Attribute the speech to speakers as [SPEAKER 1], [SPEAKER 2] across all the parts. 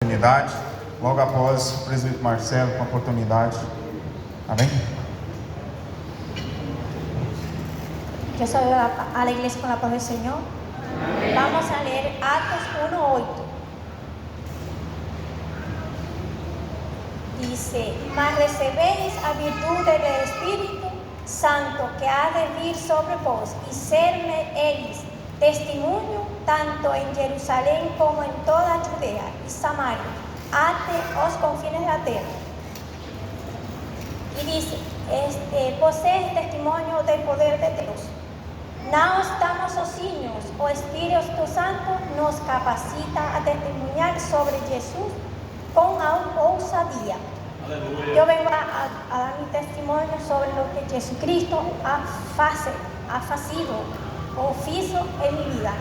[SPEAKER 1] oportunidade, logo após o presbítero Marcelo com a oportunidade. Amém?
[SPEAKER 2] Yo saludo a la iglesia con la paz del Señor. Amén. Vamos a leer Atos 1:8. Dice: mas receberéis a virtud del Espíritu Santo que ha de vir sobre vos, y serme ellos testimonio tanto en Jerusalén como en toda Judea y Samaria, hasta los confines de la tierra. Y dice: posee testimonio del poder de Dios. No estamos sozinhos, o Espíritu Santo nos capacita a testemunhar sobre Jesús con ousadia. Aleluya. Yo vengo a dar mi testimonio sobre lo que Jesucristo ha facido o hizo en mi vida.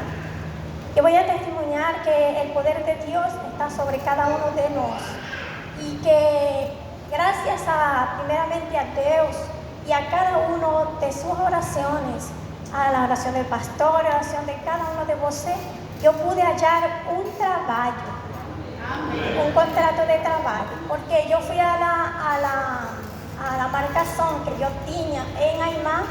[SPEAKER 2] Yo voy a testimoniar que el poder de Dios está sobre cada uno de nosotros y que gracias primeramente a Dios y a cada uno de sus oraciones, a la oración del pastor, a la oración de cada uno de vosotros, yo pude hallar un trabajo, un contrato de trabajo, porque yo fui a la marcación que yo tenía en Aymá,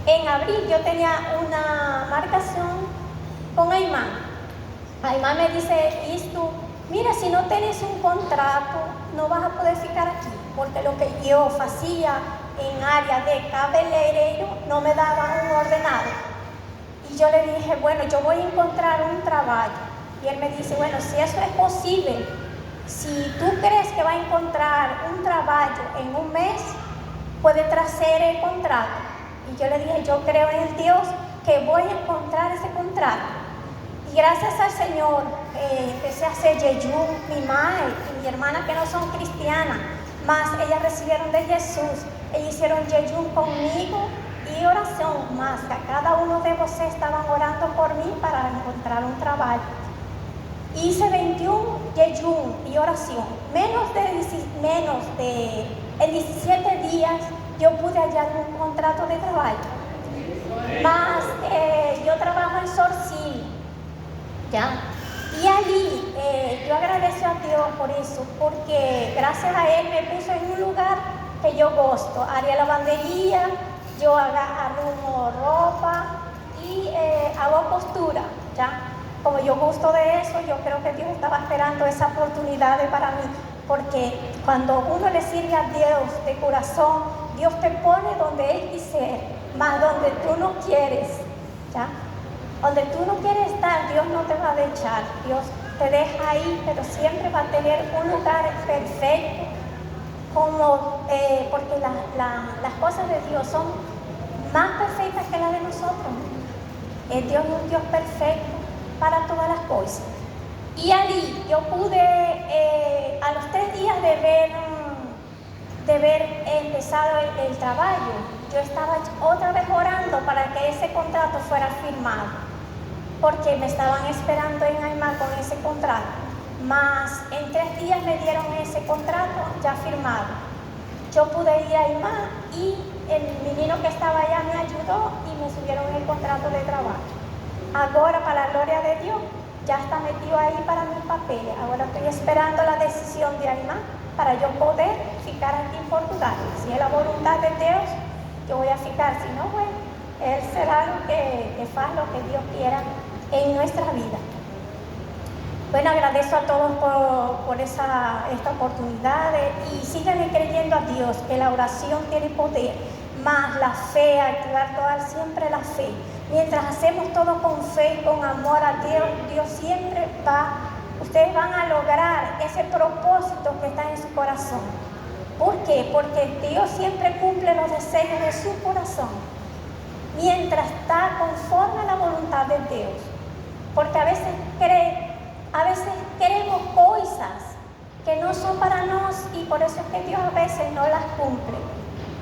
[SPEAKER 2] en abril yo tenía una marcación con Aymá. Aymá me dice esto: mira, si no tienes un contrato, no vas a poder ficar aquí, porque lo que yo hacía en área de cabeleireiro no me daba un ordenado. Y yo le dije: bueno, yo voy a encontrar un trabajo. Y él me dice: bueno, si eso es posible, si tú crees que va a encontrar un trabajo en un mes, puede traer el contrato. Y yo le dije: yo creo en el Dios que voy a encontrar ese contrato. Y gracias al Señor empecé a hacer jejum. Mi madre y mi hermana, que no son cristianas, mas ellas recibieron de Jesús. Ellas hicieron jejum conmigo y oración, más que cada uno de vosotros estaban orando por mí para encontrar un trabajo. Hice 21 jejum y oración. En 17 días yo pude hallar un contrato de trabajo. Más yo trabajo en Sorcil, ¿ya? Y allí yo agradezco a Dios por eso, porque gracias a Él me puso en un lugar que yo gosto. Haría lavandería, yo arrumo ropa y hago costura, ¿ya? Como yo gusto de eso, yo creo que Dios estaba esperando esa oportunidad para mí, porque cuando uno le sirve a Dios de corazón, Dios te pone donde Él quisiera, más donde tú no quieres, ¿ya? Donde tú no quieres estar, Dios no te va a echar. Dios te deja ahí, pero siempre va a tener un lugar perfecto, porque las cosas de Dios son más perfectas que las de nosotros. Dios es un Dios perfecto para todas las cosas. Y allí yo pude, a los 3 días de haber empezado el trabajo, yo estaba otra vez orando para que ese contrato fuera firmado, porque me estaban esperando en Aymá con ese contrato. Mas en 3 días me dieron ese contrato ya firmado. Yo pude ir a Aymá y el menino que estaba allá me ayudó y me subieron el contrato de trabajo. Ahora, para la gloria de Dios, ya está metido ahí para mis papeles. Ahora estoy esperando la decisión de Aymá para yo poder ficar aquí en Portugal. Si es la voluntad de Dios, yo voy a ficar. Si no, bueno, Él será lo que haga lo que Dios quiera en nuestra vida. Bueno, agradezco a todos por esta oportunidad y síganle creyendo a Dios, que la oración tiene poder, más la fe, activar siempre la fe. Mientras hacemos todo con fe y con amor a Dios, Dios siempre ustedes van a lograr ese propósito que está en su corazón. ¿Por qué? Porque Dios siempre cumple los deseos de su corazón, mientras está conforme a la voluntad de Dios. Porque a veces queremos cosas que no son para nosotros y por eso es que Dios a veces no las cumple.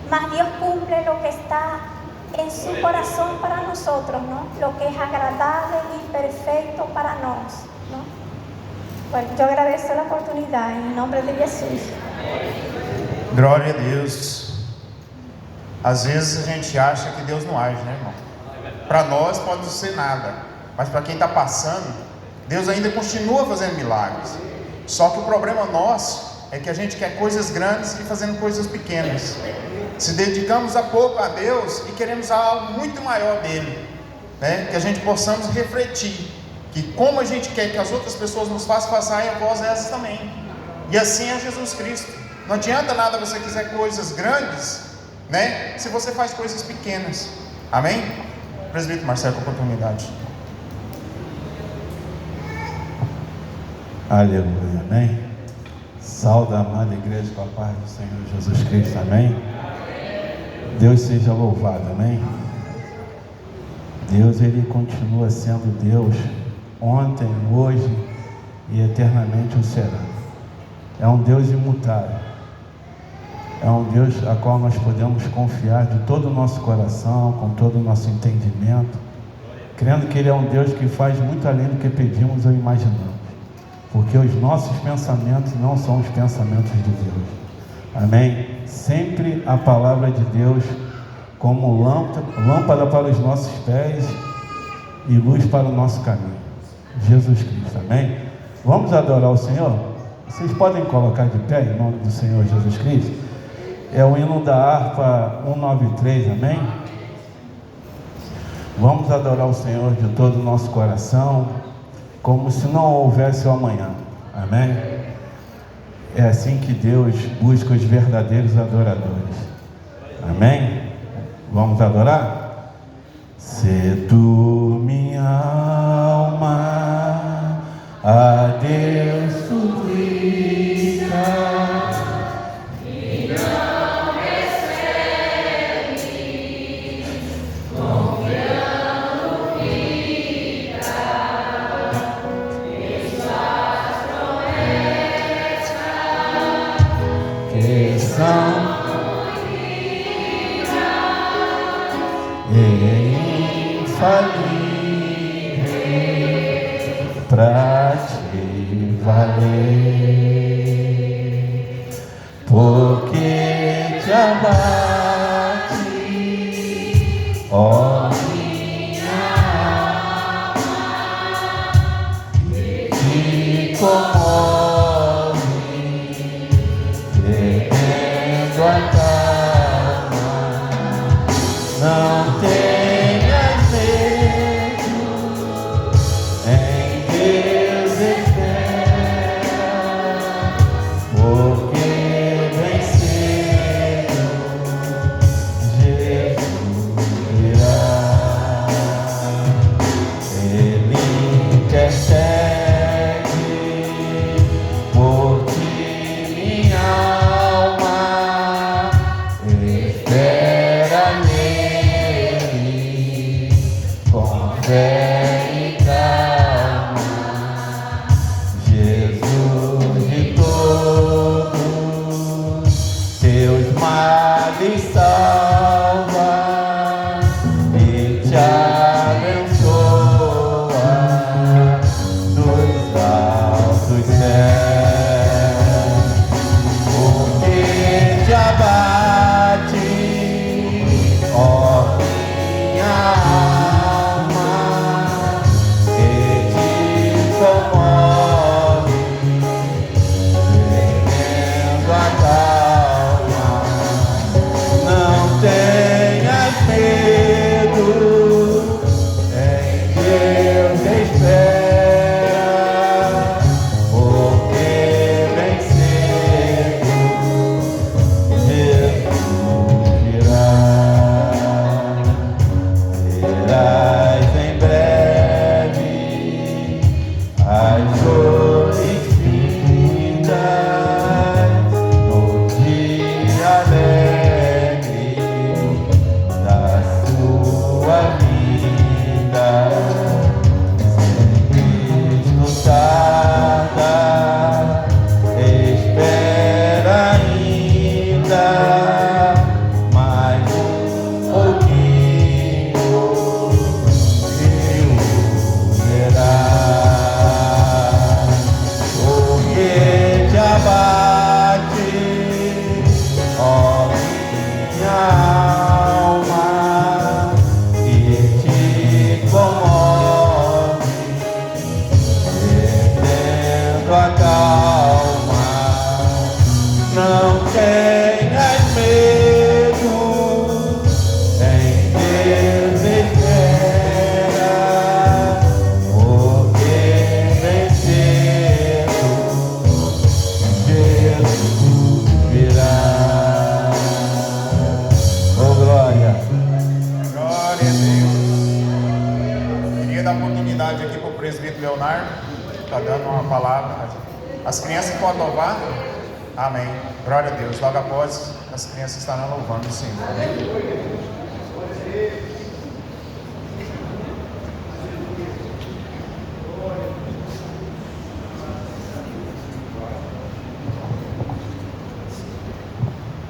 [SPEAKER 2] Mas Dios cumple lo que está en su corazón para nosotros, ¿no? Lo que es agradable y perfecto para nosotros, ¿no? Bueno, yo agradezco la oportunidad en el nombre de Jesús.
[SPEAKER 1] Glória a Deus. Às vezes a gente acha que Deus não age, né, irmão? Para nós pode ser nada, mas para quem está passando, Deus ainda continua fazendo milagres. Só que o problema nosso é que a gente quer coisas grandes e fazendo coisas pequenas. Se dedicamos a pouco a Deus e queremos algo muito maior dele, né? Que a gente possamos refletir que como a gente quer que as outras pessoas nos façam passar, a voz essas também. E assim é Jesus Cristo. Não adianta nada você quiser coisas grandes, né? Se você faz coisas pequenas. Amém? Presbítero Marcelo, com oportunidade.
[SPEAKER 3] Aleluia, amém? Salve a amada igreja com a paz do Senhor Jesus Cristo, amém? Deus seja louvado, amém? Deus, Ele continua sendo Deus, ontem, hoje e eternamente o será. É um Deus imutável, é um Deus a qual nós podemos confiar de todo o nosso coração, com todo o nosso entendimento, crendo que Ele é um Deus que faz muito além do que pedimos ou imaginamos. Porque os nossos pensamentos não são os pensamentos de Deus. Amém? Sempre a palavra de Deus como lâmpada para os nossos pés e luz para o nosso caminho. Jesus Cristo. Amém? Vamos adorar o Senhor? Vocês podem colocar de pé em nome do Senhor Jesus Cristo? É o hino da harpa 193. Amém? Vamos adorar o Senhor de todo o nosso coração, como se não houvesse o amanhã. Amém? É assim que Deus busca os verdadeiros adoradores. Amém? Vamos adorar? Se tu, minha alma, a Deus suplica, e não recebe, confiando fica, que são infalíveis pra te valer, porque te abate, ó minha alma, e te comove, perdendo a calma. Não tenhas medo, em Deus espera, porque bem cedo Jesus virá. Ele intercede por ti, minha alma, espera nele, com fé e calma. Jesus de todos teus males salva e te abençoa dos altos céus, porque te abate, ó minha alma, que te comove, perdendo a calma. Não tenhas medo, em Deus espera, porque bem cedo Jesus virá. Verás em breve as dores findas no dia alegre da sua vida. Se Cristo tarda, espera ainda mais um pouquinho,
[SPEAKER 1] dar oportunidade aqui para o presbítero Leonardo, está dando uma palavra. As crianças podem louvar? Amém. Glória a Deus. Logo após, as crianças estarão louvando o Senhor. Amém.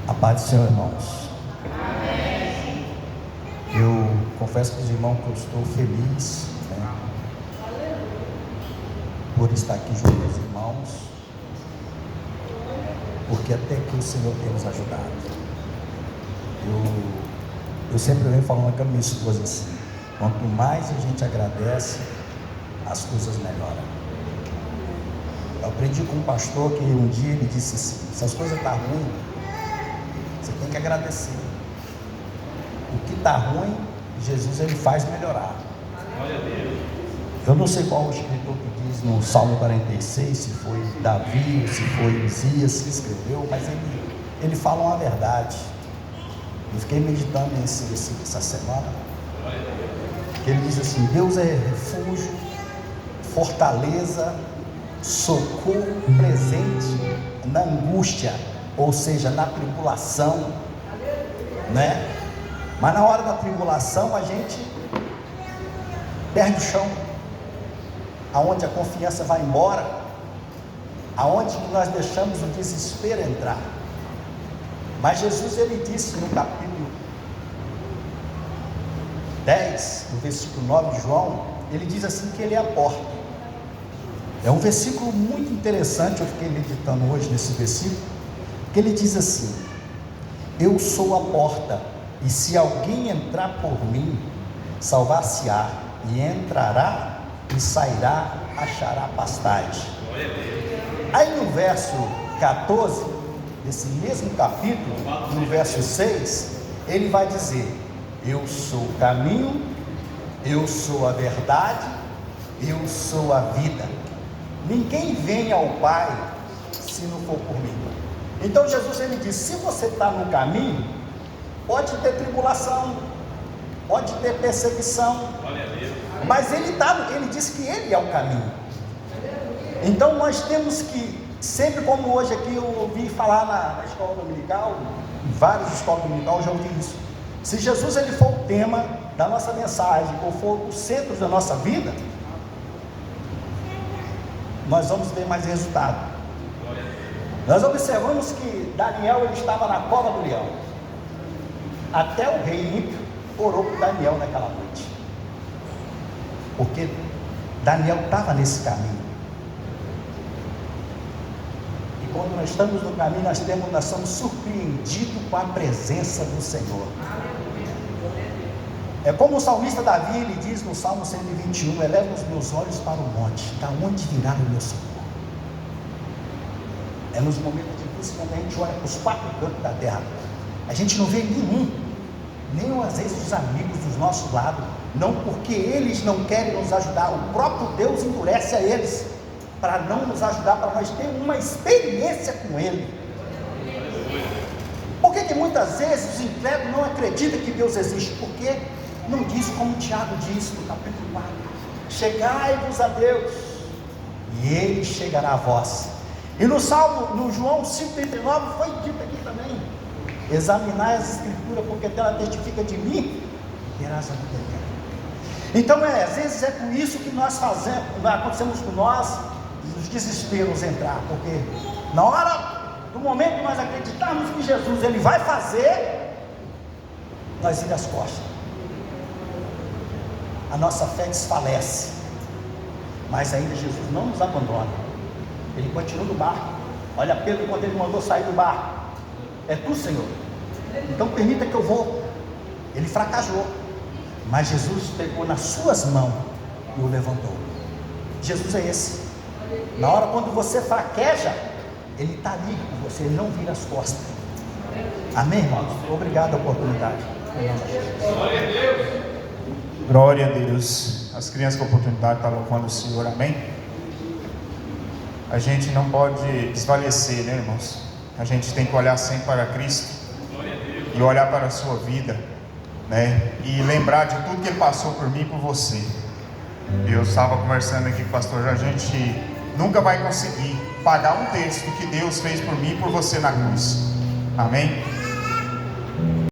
[SPEAKER 4] A paz do Senhor, irmãos. Eu confesso para os irmãos que eu estou feliz, né, por estar aqui junto com os irmãos, porque até que o Senhor tem nos ajudado. Eu sempre venho falando com a minha esposa assim: quanto mais a gente agradece, as coisas melhoram. Eu aprendi com um pastor que um dia ele disse assim: se as coisas estão ruins, você tem que agradecer. O que está ruim, Jesus ele faz melhorar. Eu não sei qual o escritor que diz no Salmo 46, se foi Davi, se foi Uzias que escreveu, mas ele fala uma verdade. Eu fiquei meditando essa semana, que ele diz assim: Deus é refúgio, fortaleza, socorro presente na angústia, ou seja, na tribulação, né? Mas na hora da tribulação a gente perde o chão, aonde a confiança vai embora, aonde nós deixamos o desespero entrar. Mas Jesus ele disse no capítulo 10, no versículo 9 de João, ele diz assim que ele é a porta. É um versículo muito interessante, eu fiquei meditando hoje nesse versículo, que ele diz assim: eu sou a porta, e se alguém entrar por mim, salvar-se-á, e entrará e sairá, achará pastagem. Aí no verso 14, desse mesmo capítulo, no verso 6, ele vai dizer: eu sou o caminho, eu sou a verdade, eu sou a vida. Ninguém vem ao Pai se não for por mim. Então Jesus ele diz: se você está no caminho, pode ter tribulação, pode ter perseguição, mas ele diz que ele é o caminho. Então nós temos que, sempre como hoje aqui eu ouvi falar na escola dominical, em várias escolas dominicais eu já ouvi isso: se Jesus ele for o tema da nossa mensagem, ou for o centro da nossa vida, nós vamos ter mais resultado. Nós observamos que Daniel ele estava na cova do leão. Até o rei ímpio orou por Daniel naquela noite, porque Daniel estava nesse caminho. E quando nós estamos no caminho, nós somos surpreendidos com a presença do Senhor. É como o salmista Davi ele diz no Salmo 121: eleva os meus olhos para o monte, da onde virá o meu socorro? É nos momentos difíceis quando a gente olha para os quatro cantos da terra, a gente não vê nem às vezes os amigos dos nossos lados, não porque eles não querem nos ajudar, o próprio Deus endurece a eles para não nos ajudar, para nós ter uma experiência com Ele. Por que muitas vezes os incrédulos não acreditam que Deus existe? Porque não diz como Tiago diz no capítulo 4: chegai-vos a Deus e Ele chegará a vós. E no João 5,39 foi dito aqui também: examinai as escrituras, porque ela testifica de mim, e terás a vida eterna. Então às vezes é por isso que nós acontecemos com nós, os desesperos entrar, porque na hora do momento que nós acreditarmos que Jesus ele vai fazer, nós vira as costas, a nossa fé desfalece. Mas ainda Jesus não nos abandona, ele continua no barco. Olha Pedro quando ele mandou sair do barco: é tu, Senhor, então permita que eu vou. Ele fracassou, mas Jesus pegou nas suas mãos e o levantou. Jesus é esse. Na hora quando você fraqueja, Ele está ali com você, Ele não vira as costas. Amém, irmãos? Obrigado pela oportunidade.
[SPEAKER 1] Glória a Deus. Glória a Deus. As crianças com a oportunidade estão louvando o Senhor. Amém? A gente não pode desfalecer, né, irmãos? A gente tem que olhar sempre para Cristo e olhar para a sua vida, né? E lembrar de tudo que Ele passou por mim e por você, Eu estava conversando aqui com o pastor, a gente nunca vai conseguir pagar um terço do que Deus fez por mim e por você na cruz. Amém?